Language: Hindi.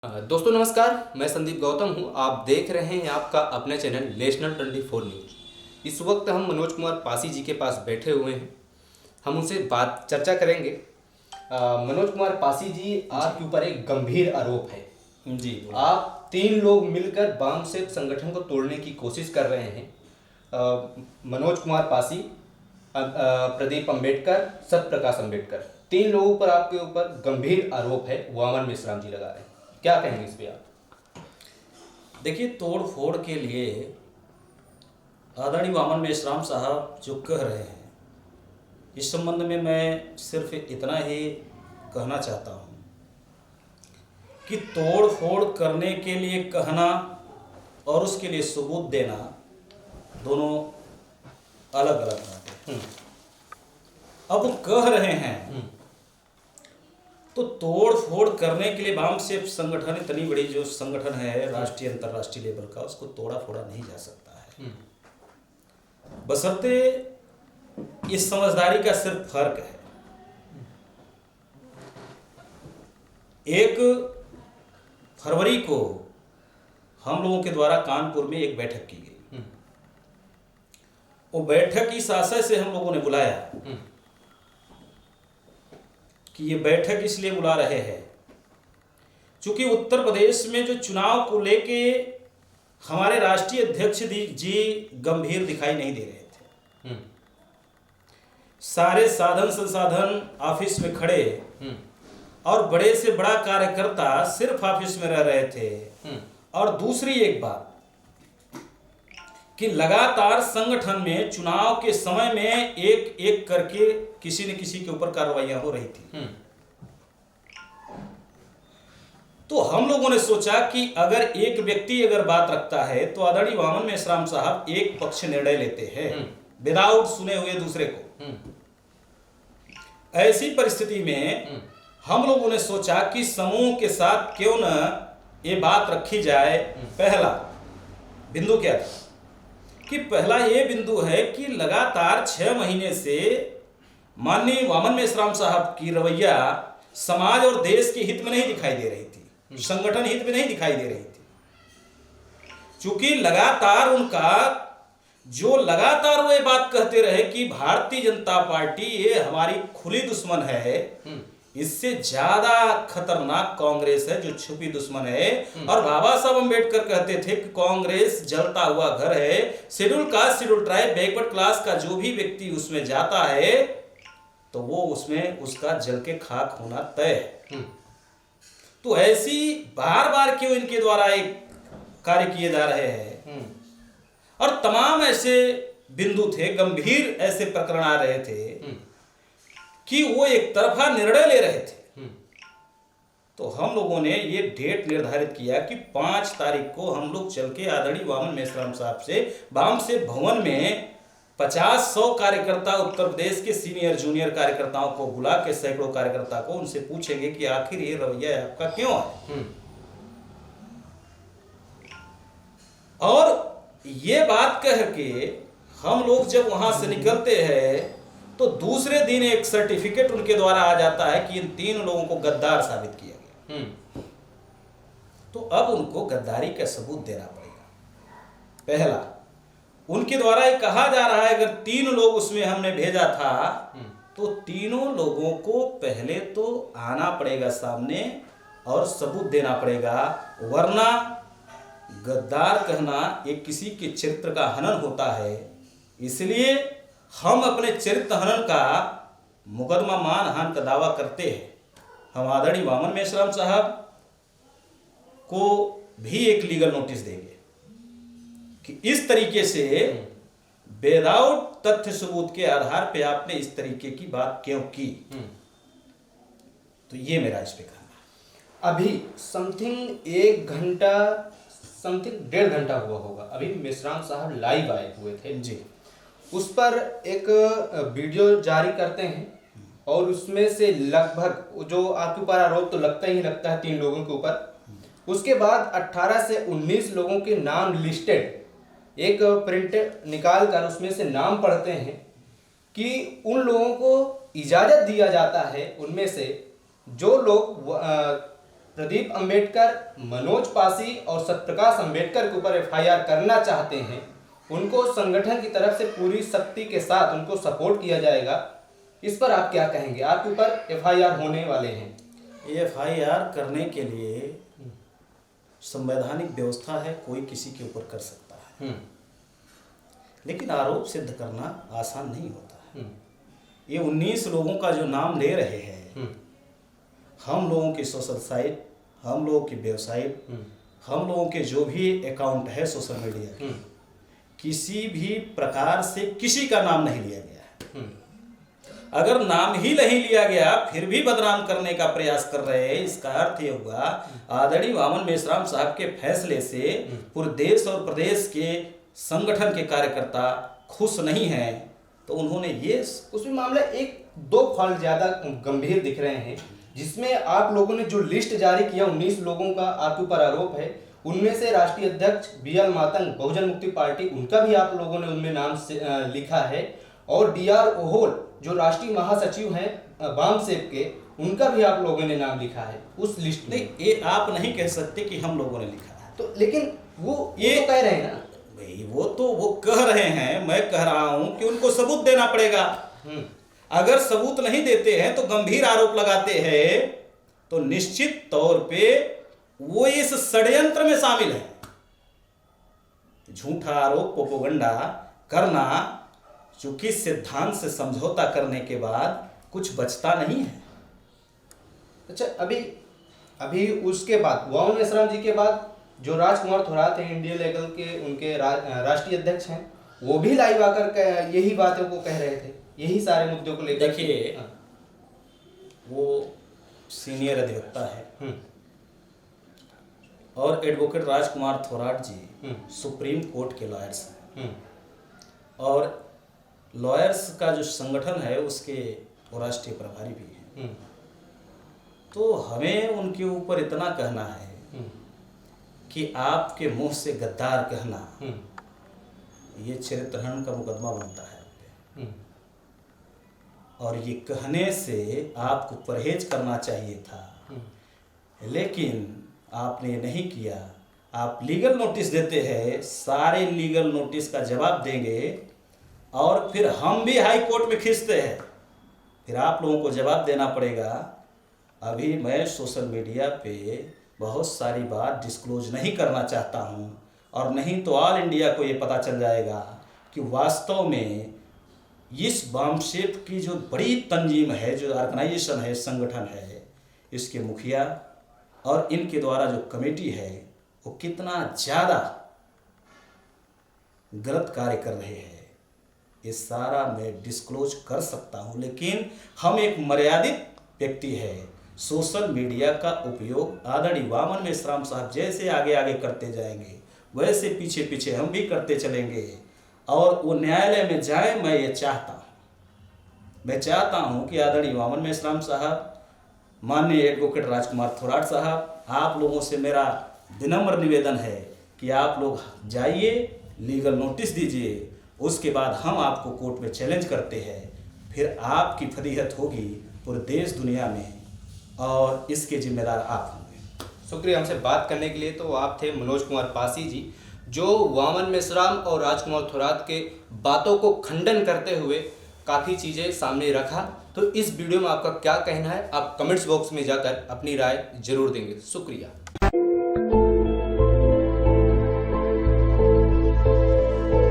दोस्तों नमस्कार, मैं संदीप गौतम हूं। आप देख रहे हैं आपका अपना चैनल नेशनल 24 न्यूज़। इस वक्त हम मनोज कुमार पासी जी के पास बैठे हुए हैं। हम उनसे बात चर्चा करेंगे। मनोज कुमार पासी जी, आपके ऊपर एक गंभीर आरोप है जी। आप 3 लोग मिलकर वामसेप संगठन को तोड़ने की कोशिश कर रहे हैं। मनोज कुमार पासी, प्रदीप अम्बेडकर, सत्यप्रकाश अम्बेडकर, 3 लोगों पर आपके ऊपर गंभीर आरोप है। वामन मेश्राम जी लगा रहे हैं, क्या कहेंगे इस पे आप? देखिए, तोड़ फोड़ के लिए आदरणीय वामन मेश्राम साहब जो कह रहे हैं, इस संबंध में मैं सिर्फ इतना ही कहना चाहता हूँ कि तोड़ फोड़ करने के लिए कहना और उसके लिए सबूत देना दोनों अलग अलग बातें हैं। अब वो कह रहे हैं तो तोड़ फोड़ करने के लिए वामसेप संगठन, इतनी बड़ी जो संगठन है राष्ट्रीय अंतर्राष्ट्रीय लेवल का, उसको तोड़ा फोड़ा नहीं जा सकता है। बशर्ते इस समझदारी का सिर्फ फर्क है। 1 फरवरी को हम लोगों के द्वारा कानपुर में एक बैठक की गई। वो बैठक इस आशय से हम लोगों ने बुलाया कि ये बैठक इसलिए बुला रहे हैं क्योंकि उत्तर प्रदेश में जो चुनाव को लेके हमारे राष्ट्रीय अध्यक्ष जी गंभीर दिखाई नहीं दे रहे थे। सारे साधन संसाधन ऑफिस में खड़े और बड़े से बड़ा कार्यकर्ता सिर्फ ऑफिस में रह रहे थे। और दूसरी एक बात कि लगातार संगठन में चुनाव के समय में एक एक करके किसी न किसी के ऊपर कार्रवाइयां हो रही थी। तो हम लोगों ने सोचा कि अगर एक व्यक्ति अगर बात रखता है तो आदरणीय वामन मेश्राम साहब एक पक्ष निर्णय लेते हैं विदाउट सुने हुए दूसरे को। ऐसी परिस्थिति में हम लोगों ने सोचा कि समूह के साथ क्यों न ये बात रखी जाए। पहला बिंदु क्या था कि पहला ये बिंदु है कि लगातार 6 महीने से माननीय वामन मेश्राम साहब की रवैया समाज और देश के हित में नहीं दिखाई दे रही थी, संगठन हित में नहीं दिखाई दे रही थी। क्योंकि लगातार वो ये बात कहते रहे कि भारतीय जनता पार्टी ये हमारी खुली दुश्मन है, इससे ज्यादा खतरनाक कांग्रेस है जो छुपी दुश्मन है। और बाबा साहब अम्बेडकर कहते थे कि कांग्रेस जलता हुआ घर है, schedule caste, schedule tribe, backward class का जो भी व्यक्ति उसमें जाता है तो वो उसमें उसका जल के खाक होना तय है। तो ऐसी बार बार क्यों इनके द्वारा एक कार्य किए जा रहे हैं। और तमाम ऐसे बिंदु थे, गंभीर ऐसे प्रकरण आ रहे थे कि वो एक तरफा निर्णय ले रहे थे। तो हम लोगों ने ये डेट निर्धारित किया कि 5 तारीख को हम लोग चल के आदरणीय वामन मेश्राम साहब से वामसेप भवन में 50-100 कार्यकर्ता, उत्तर प्रदेश के सीनियर जूनियर कार्यकर्ताओं को बुला के, सैकड़ों कार्यकर्ता को, उनसे पूछेंगे कि आखिर ये रवैया आपका क्यों है। और ये बात कह के हम लोग जब वहां से निकलते हैं तो दूसरे दिन एक सर्टिफिकेट उनके द्वारा आ जाता है कि इन 3 लोगों को गद्दार साबित किया गया। तो अब उनको गद्दारी का सबूत देना पड़ेगा। पहला, उनके द्वारा ये कहा जा रहा है अगर 3 लोग उसमें हमने भेजा था तो तीनों लोगों को पहले तो आना पड़ेगा सामने और सबूत देना पड़ेगा, वरना गद्दार कहना एक किसी के चरित्र का हनन होता है। इसलिए हम अपने चरित्र हनन का मुकदमा मानहानि का दावा करते हैं। हम आदरणीय वामन मेश्राम साहब को भी एक लीगल नोटिस देंगे कि इस तरीके से विदाउट तथ्य सबूत के आधार पे आपने इस तरीके की बात क्यों की। तो ये मेरा इस पे कहना है। अभी समथिंग 1 घंटा, समथिंग 1.5 घंटा हुआ होगा, अभी मेश्राम साहब लाइव आए हुए थे जी। उस पर एक वीडियो जारी करते हैं और उसमें से लगभग जो आपके ऊपर आरोप तो लगता ही लगता है 3 लोगों के ऊपर। उसके बाद 18 से 19 लोगों के नाम लिस्टेड एक प्रिंट निकाल कर उसमें से नाम पढ़ते हैं कि उन लोगों को इजाजत दिया जाता है, उनमें से जो लोग प्रदीप अंबेडकर, मनोज पासी और सत्यप्रकाश अंबेडकर के ऊपर एफआईआर करना चाहते हैं, उनको संगठन की तरफ से पूरी शक्ति के साथ उनको सपोर्ट किया जाएगा, इस पर आप क्या कहेंगे? आपके ऊपर एफआईआर होने वाले हैं। एफआईआर करने के लिए संवैधानिक व्यवस्था है, कोई किसी के ऊपर कर सकता है, लेकिन आरोप सिद्ध करना आसान नहीं होता है। ये 19 लोगों का जो नाम ले रहे हैं, हम लोगों की सोशल साइट, हम लोगों की वेबसाइट, हम लोगों के जो भी अकाउंट है सोशल मीडिया के, किसी भी प्रकार से किसी का नाम नहीं लिया गया है। अगर नाम ही नहीं लिया गया फिर भी बदनाम करने का प्रयास कर रहे हैं, इसका अर्थ ये हुआ आदरणीय वामन मेश्राम साहब के फैसले से पूरे देश और प्रदेश के संगठन के कार्यकर्ता खुश नहीं हैं। तो उन्होंने ये उसमें मामला एक दो फॉल्ट ज्यादा गंभीर दिख रहे हैं, जिसमें आप लोगों ने जो लिस्ट जारी किया 19 लोगों का आपके ऊपर आरोप है, उनमें से राष्ट्रीय अध्यक्ष BL मातंग बहुजन मुक्ति पार्टी, उनका भी आप लोगों ने उनमें नाम लिखा है, और DR ओहोल जो राष्ट्रीय महासचिव हैं वामसेप के, उनका भी आप लोगों ने नाम लिखा है उस लिस्ट में। नहीं, ये आप नहीं कह सकते कि हम लोगों ने लिखा है, तो लेकिन वो ये तो कह रहे हैं ना भाई, वो कह रहे हैं, मैं कह रहा हूं कि उनको सबूत देना पड़ेगा। अगर सबूत नहीं देते हैं तो गंभीर आरोप लगाते हैं, तो निश्चित तौर पे वो इस षड्यंत्र में शामिल है। झूठा आरोप, प्रोपेगेंडा करना, चूंकि सिद्धांत से समझौता करने के बाद कुछ बचता नहीं है। अच्छा, अभी उसके बाद वामन मेश्राम जी के बाद जो राजकुमार थोराट हैं, इंडिया लेवल के उनके राष्ट्रीय अध्यक्ष हैं, वो भी लाइव आकर यही बातों को कह रहे थे, यही सारे मुद्दों को लेकर। देखिए, वो सीनियर अधिवक्ता है और एडवोकेट राजकुमार थोराट जी सुप्रीम कोर्ट के लॉयर्स हैं, और लॉयर्स का जो संगठन है उसके वो राष्ट्रीय प्रभारी भी हैं। तो हमें उनके ऊपर इतना कहना है कि आपके मुंह से गद्दार कहना, ये चरित्रहनन का मुकदमा बनता है आप पे, और ये कहने से आपको परहेज करना चाहिए था, लेकिन आपने नहीं किया। आप लीगल नोटिस देते हैं, सारे लीगल नोटिस का जवाब देंगे, और फिर हम भी हाई कोर्ट में खींचते हैं, फिर आप लोगों को जवाब देना पड़ेगा। अभी मैं सोशल मीडिया पे बहुत सारी बात डिस्क्लोज नहीं करना चाहता हूँ, और नहीं तो ऑल इंडिया को ये पता चल जाएगा कि वास्तव में इस वामसेप की जो बड़ी तंजीम है, जो ऑर्गेनाइजेशन है, संगठन है, इसके मुखिया और इनके द्वारा जो कमेटी है वो कितना ज़्यादा गलत कार्य कर रहे हैं। ये सारा मैं डिस्क्लोज कर सकता हूँ, लेकिन हम एक मर्यादित व्यक्ति है। सोशल मीडिया का उपयोग आदरणीय वामन मेश्राम साहब जैसे आगे आगे करते जाएंगे, वैसे पीछे पीछे हम भी करते चलेंगे, और वो न्यायालय में जाए। मैं ये चाहता हूँ, मैं चाहता हूँ कि आदरणीय वामन मेश्राम साहब, माननीय एडवोकेट राजकुमार थोराट साहब, आप लोगों से मेरा विनम्र निवेदन है कि आप लोग जाइए, लीगल नोटिस दीजिए, उसके बाद हम आपको कोर्ट में चैलेंज करते हैं, फिर आपकी फजीहत होगी पूरे देश दुनिया में, और इसके जिम्मेदार आप होंगे। शुक्रिया हमसे बात करने के लिए। तो आप थे मनोज कुमार पासी जी, जो वामन मेश्राम और राजकुमार थोराट के बातों को खंडन करते हुए काफ़ी चीज़ें सामने रखा। तो इस वीडियो में आपका क्या कहना है, आप कमेंट्स बॉक्स में जाकर अपनी राय जरूर देंगे। शुक्रिया।